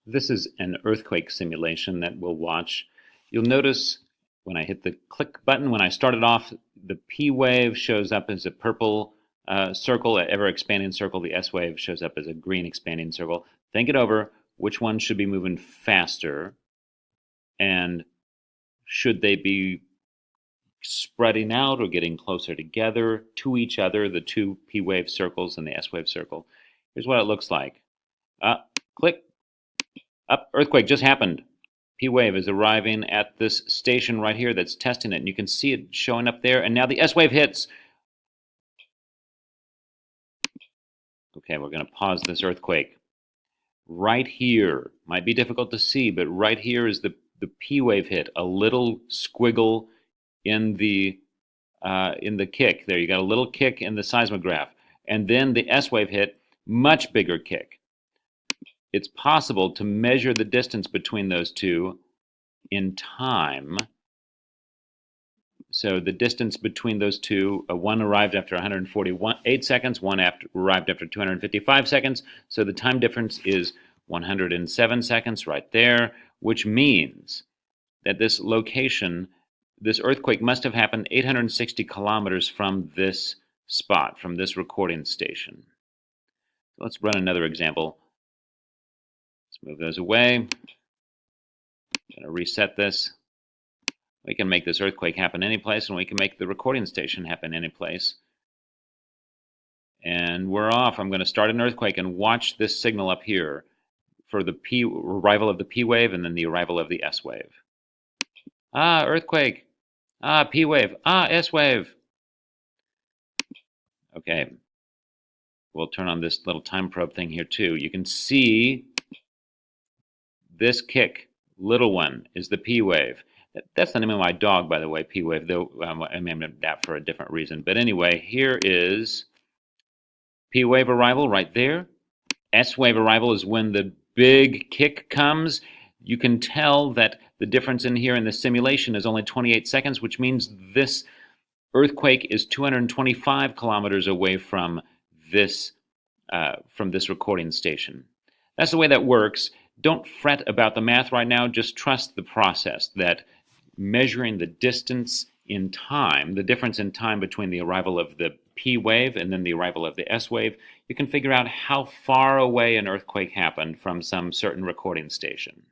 This is an earthquake simulation that we'll watch. You'll notice when I hit the click button, when I started off, the P wave shows up as a purple circle, an ever expanding circle. The S wave shows up as a green expanding circle. Think it over. Which one should be moving faster? And should they be spreading out or getting closer together to each other, the two P wave circles and the S wave circle? Here's what it looks like. Click. Up, earthquake just happened. P wave is arriving at this station right here that's testing it, and you can see it showing up there, and now the S wave hits. Okay, we're going to pause this earthquake. Right here, might be difficult to see, but right here is the P wave hit, a little squiggle in the kick. There, you got a little kick in the seismograph, and then the S wave hit, much bigger kick. It's possible to measure the distance between those two in time. So the distance between those two, one arrived after 148 seconds, one arrived after 255 seconds. So the time difference is 107 seconds right there, which means that this location, this earthquake must have happened 860 kilometers from this spot, from this recording station. Let's run another example. Let's move those away. I'm going to reset this. We can make this earthquake happen any place, and we can make the recording station happen any place. And we're off. I'm going to start an earthquake and watch this signal up here for the arrival of the P wave and then the arrival of the S wave. Earthquake. P wave. S wave. Okay. We'll turn on this little time probe thing here too. You can see this kick, little one, is the P wave. That's the name of my dog, by the way, P wave, though I named that for a different reason. But anyway, here is P wave arrival right there. S wave arrival is when the big kick comes. You can tell that the difference in here in the simulation is only 28 seconds, which means this earthquake is 225 kilometers away from this recording station. That's the way that works. Don't fret about the math right now. Just trust the process that measuring the distance in time, the difference in time between the arrival of the P wave and then the arrival of the S wave, you can figure out how far away an earthquake happened from some certain recording station.